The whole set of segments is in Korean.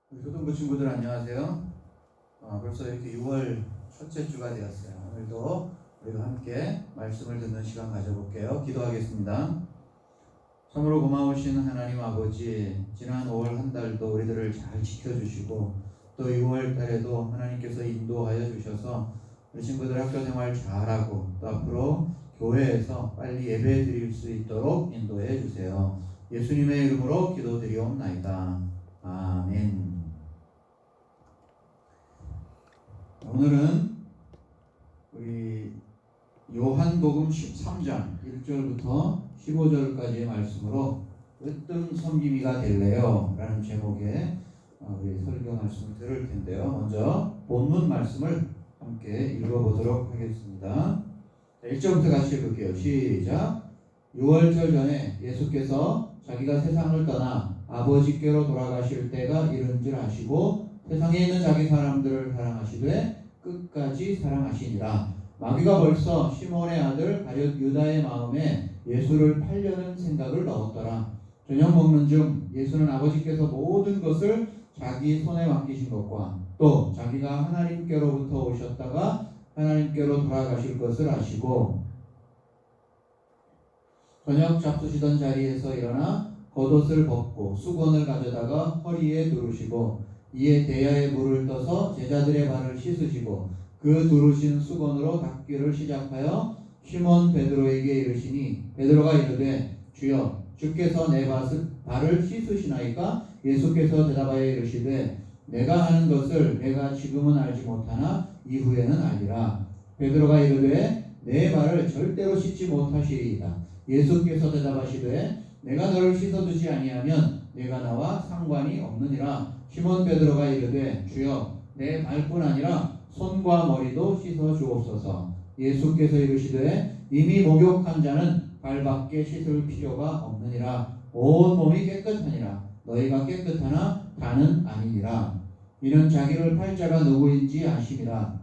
우리 초등부 친구들 안녕하세요. 벌써 이렇게 6월 첫째 주가 되었어요. 오늘도 우리가 함께 말씀을 듣는 시간 가져볼게요. 기도하겠습니다. 참으로 고마우신 하나님 아버지, 지난 5월 한 달도 우리들을 잘 지켜주시고 또 6월 달에도 하나님께서 인도하여 주셔서 우리 친구들 학교 생활 잘하고 또 앞으로 교회에서 빨리 예배 드릴 수 있도록 인도해 주세요. 예수님의 이름으로 기도드리옵나이다. 아멘. 오늘은 우리 요한복음 13장 1절부터 15절까지의 말씀으로 으뜸 섬김이가 될래요? 라는 제목의 우리 설교 말씀을 들을 텐데요. 먼저 본문 말씀을 함께 읽어보도록 하겠습니다. 1절부터 같이 읽을게요. 시작. 6월절 전에 예수께서 자기가 세상을 떠나 아버지께로 돌아가실 때가 이른 줄 아시고 세상에 있는 자기 사람들을 사랑하시되 끝까지 사랑하시니라. 마귀가 벌써 시몬의 아들 가룟 유다의 마음에 예수를 팔려는 생각을 넣었더라. 저녁 먹는 중 예수는 아버지께서 모든 것을 자기 손에 맡기신 것과 또 자기가 하나님께로부터 오셨다가 하나님께로 돌아가실 것을 아시고 저녁 잡수시던 자리에서 일어나 겉옷을 벗고 수건을 가져다가 허리에 두르시고 이에 대야에 물을 떠서 제자들의 발을 씻으시고 그 두르신 수건으로 닦기를 시작하여 시몬 베드로에게 이르시니 베드로가 이르되 주여 주께서 내 발을 씻으시나이까? 예수께서 대답하여 이르시되 내가 하는 것을 내가 지금은 알지 못하나 이후에는 알리라. 베드로가 이르되 내 발을 절대로 씻지 못하시리이다. 예수께서 대답하시되 내가 너를 씻어주지 아니하면 내가 나와 상관이 없느니라. 시몬 베드로가 이르되 주여 내 발뿐 아니라 손과 머리도 씻어 주옵소서. 예수께서 이르시되 이미 목욕한 자는 발밖에 씻을 필요가 없느니라. 온 몸이 깨끗하니라. 너희가 깨끗하나 다는 아니니라. 이는 자기를 팔 자가 누구인지 아심이라.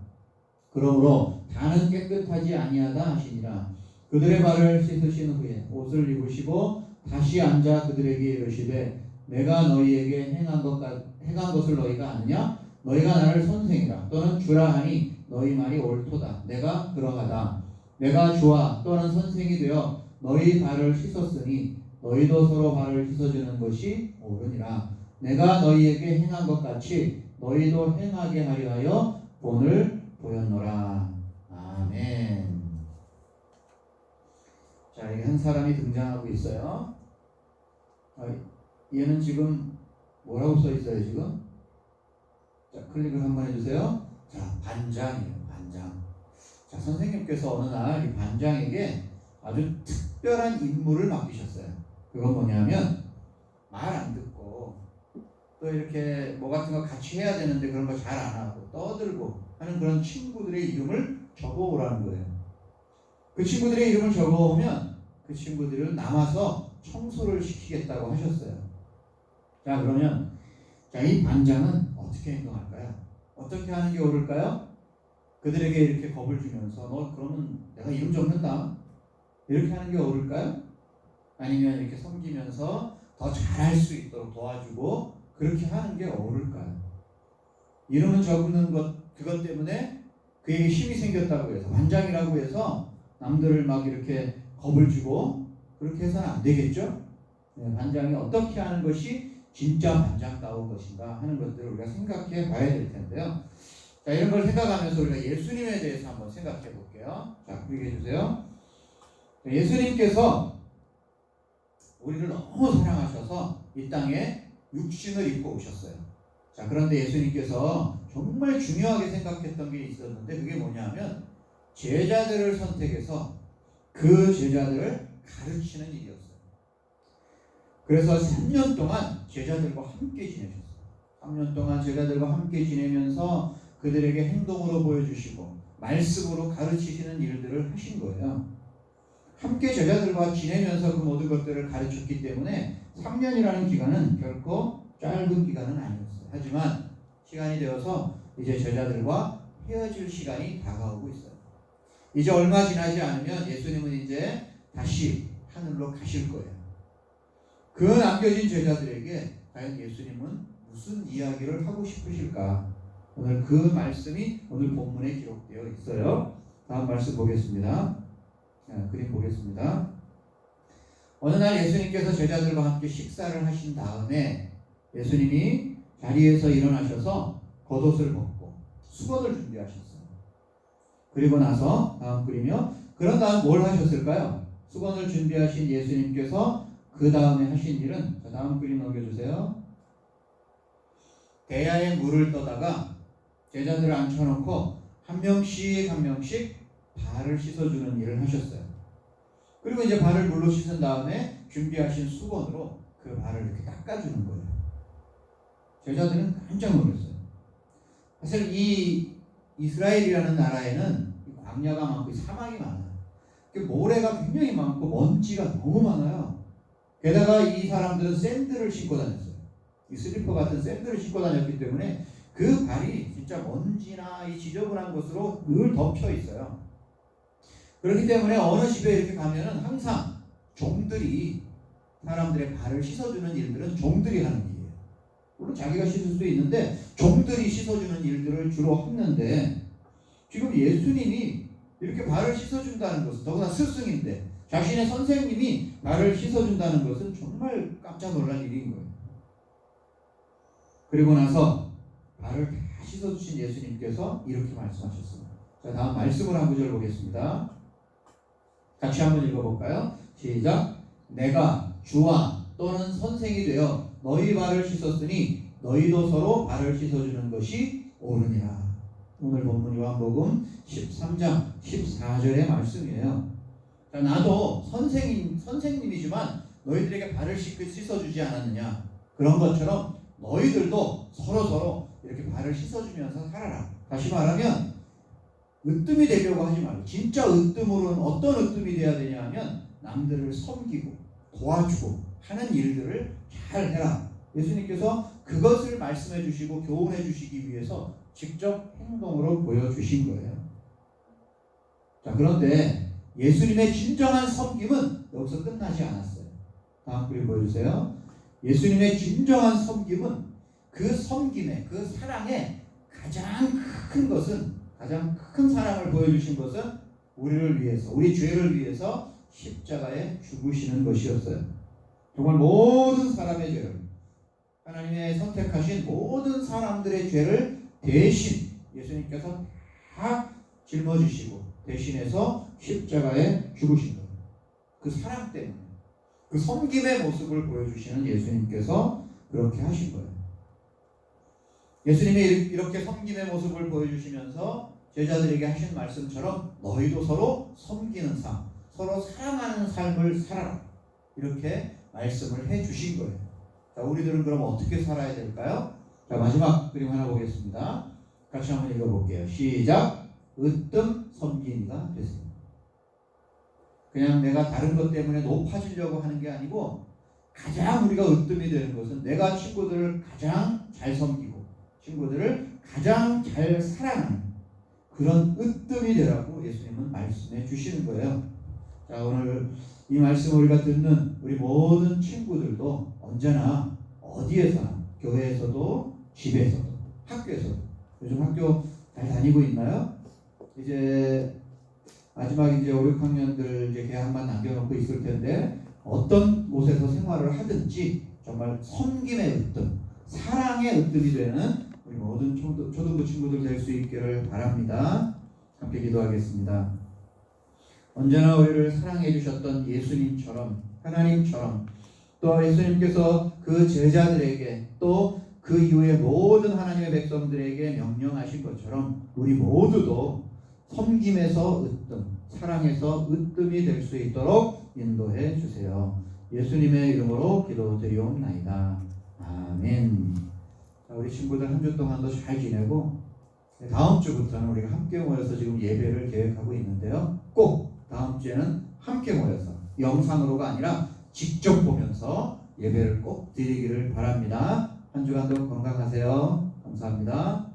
그러므로 다는 깨끗하지 아니하다 하시니라. 그들의 발을 씻으신 후에 옷을 입으시고 다시 앉아 그들에게 이르시되 내가 너희에게 행한 것을 너희가 아느냐? 너희가 나를 선생이라 또는 주라 하니 너희 말이 옳도다. 내가 그러하다. 내가 주와 또는 선생이 되어 너희 발을 씻었으니 너희도 서로 발을 씻어주는 것이 옳으니라. 내가 너희에게 행한 것 같이 너희도 행하게 하려 하여 본을 보였노라. 아멘. 자, 이게 한 사람이 등장하고 있어요. 얘는 지금 뭐라고 써 있어요, 지금? 자, 클릭을 한번 해주세요. 자, 반장이에요, 반장. 자, 선생님께서 어느 날 이 반장에게 아주 특별한 임무를 맡기셨어요. 그건 뭐냐면, 말 안 듣고, 또 이렇게 뭐 같은 거 같이 해야 되는데 그런 거 잘 안 하고, 떠들고 하는 그런 친구들의 이름을 적어오라는 거예요. 그 친구들의 이름을 적어오면 그 친구들을 남아서 청소를 시키겠다고 하셨어요. 자, 그러면 이 반장은 어떻게 행동할까요? 어떻게 하는 게 옳을까요? 그들에게 이렇게 겁을 주면서 너 그러면 내가 이름 적는다 이렇게 하는 게 옳을까요? 아니면 이렇게 섬기면서 더 잘할 수 있도록 도와주고 그렇게 하는 게 옳을까요? 이름을 적는 그것 때문에 그에게 힘이 생겼다고 해서 반장이라고 해서 남들을 막 이렇게 겁을 주고 그렇게 해서는 안 되겠죠? 반장이 어떻게 하는 것이 진짜 반장다운 것인가 하는 것들을 우리가 생각해 봐야 될 텐데요. 자, 이런 걸 생각하면서 우리가 예수님에 대해서 한번 생각해 볼게요. 자, 그렇게 해주세요. 예수님께서 우리를 너무 사랑하셔서 이 땅에 육신을 입고 오셨어요. 자, 그런데 예수님께서 정말 중요하게 생각했던 게 있었는데 그게 뭐냐면 제자들을 선택해서 그 제자들을 가르치는 일이었어요. 그래서 3년 동안 제자들과 함께 지내셨어요. 3년 동안 제자들과 함께 지내면서 그들에게 행동으로 보여주시고 말씀으로 가르치시는 일들을 하신 거예요. 함께 제자들과 지내면서 그 모든 것들을 가르쳤기 때문에 3년이라는 기간은 결코 짧은 기간은 아니었어요. 하지만 시간이 되어서 이제 제자들과 헤어질 시간이 다가오고 있어요. 이제 얼마 지나지 않으면 예수님은 이제 다시 하늘로 가실 거예요. 그 남겨진 제자들에게 과연 예수님은 무슨 이야기를 하고 싶으실까? 오늘 그 말씀이 오늘 본문에 기록되어 있어요. 다음 말씀 보겠습니다. 그림 보겠습니다. 어느 날 예수님께서 제자들과 함께 식사를 하신 다음에 예수님이 자리에서 일어나셔서 겉옷을 벗고 수건을 준비하셨어요. 그리고 나서 다음 그림이요. 그런 다음 뭘 하셨을까요? 수건을 준비하신 예수님께서 그 다음에 하신 일은, 다음 그림 넘겨주세요. 대야에 물을 떠다가 제자들을 앉혀놓고 한 명씩 한 명씩 발을 씻어주는 일을 하셨어요. 그리고 이제 발을 물로 씻은 다음에 준비하신 수건으로 그 발을 이렇게 닦아주는 거예요. 제자들은 깜짝 놀랐어요. 사실 이 이스라엘이라는 나라에는 광야가 많고 사막이 많아요. 모래가 굉장히 많고 먼지가 너무 많아요. 게다가 이 사람들은 샌들을 신고 다녔어요. 이 슬리퍼 같은 샌들을 신고 다녔기 때문에 그 발이 진짜 먼지나 이 지저분한 것으로 늘 덮여 있어요. 그렇기 때문에 어느 집에 이렇게 가면은 항상 종들이 사람들의 발을 씻어주는 일들은 종들이 하는 일이에요. 물론 자기가 씻을 수도 있는데 종들이 씻어주는 일들을 주로 했는데, 지금 예수님이 이렇게 발을 씻어준다는 것은, 더구나 스승인데 자신의 선생님이 발을 씻어준다는 것은 정말 깜짝 놀랄 일인 거예요. 그리고 나서 발을 다 씻어주신 예수님께서 이렇게 말씀하셨습니다. 자, 다음 말씀을 한 구절 보겠습니다. 같이 한번 읽어볼까요? 시작. 내가 주와 또는 선생이 되어 너희 발을 씻었으니 너희도 서로 발을 씻어주는 것이 옳으니라. 오늘 본문 요한복음 13장 14절의 말씀이에요. 자, 나도 선생님이지만 너희들에게 발을 씻어주지 않았느냐. 그런 것처럼 너희들도 서로 이렇게 발을 씻어주면서 살아라. 다시 말하면 으뜸이 되려고 하지 말고, 진짜 으뜸으로는 어떤 으뜸이 돼야 되냐 하면 남들을 섬기고 도와주고 하는 일들을 잘 해라. 예수님께서 그것을 말씀해 주시고 교훈해 주시기 위해서 직접 행동으로 보여주신 거예요. 자, 그런데 예수님의 진정한 섬김은 여기서 끝나지 않았어요. 다음 그림 보여주세요. 예수님의 진정한 섬김은 그 섬김의, 그 사랑의 가장 큰 사랑을 보여주신 것은 우리를 위해서, 우리 죄를 위해서 십자가에 죽으시는 것이었어요. 정말 모든 사람의 죄를, 하나님의 선택하신 모든 사람들의 죄를 대신 예수님께서 다 짊어지시고 대신해서 십자가에 죽으신 거예요. 그 사랑 때문에, 그 섬김의 모습을 보여주시는 예수님께서 그렇게 하신 거예요. 예수님이 이렇게 섬김의 모습을 보여주시면서 제자들에게 하신 말씀처럼 너희도 서로 섬기는 삶, 서로 사랑하는 삶을 살아라. 이렇게 말씀을 해주신 거예요. 자, 우리들은 그럼 어떻게 살아야 될까요? 자, 마지막 그림 하나 보겠습니다. 같이 한번 읽어볼게요. 시작. 으뜸 섬기니가 되세요. 그냥 내가 다른 것 때문에 높아지려고 하는 게 아니고, 가장 우리가 으뜸이 되는 것은 내가 친구들을 가장 잘 섬기고 친구들을 가장 잘 사랑하는 그런 으뜸이 되라고 예수님은 말씀해 주시는 거예요. 자, 오늘 이 말씀을 우리가 듣는 우리 모든 친구들도 언제나 어디에서나, 교회에서도 집에서도 학교에서도, 요즘 학교 잘 다니고 있나요? 이제 마지막 5, 6학년들 이제 개학만 남겨놓고 있을 텐데, 어떤 곳에서 생활을 하든지 정말 섬김의 으뜸, 사랑의 으뜸이 되는 우리 모든 초등부 친구들 될 수 있기를 바랍니다. 함께 기도하겠습니다. 언제나 우리를 사랑해 주셨던 예수님처럼, 하나님처럼, 또 예수님께서 그 제자들에게 또 그 이후에 모든 하나님의 백성들에게 명령하신 것처럼 우리 모두도 섬김에서 으뜸, 사랑에서 으뜸이 될 수 있도록 인도해 주세요. 예수님의 이름으로 기도드리옵나이다. 아멘. 자, 우리 친구들 한 주 동안도 잘 지내고, 다음 주부터는 우리가 함께 모여서 지금 예배를 계획하고 있는데요. 꼭 다음 주에는 함께 모여서 영상으로가 아니라 직접 보면서 예배를 꼭 드리기를 바랍니다. 한 주간도 건강하세요. 감사합니다.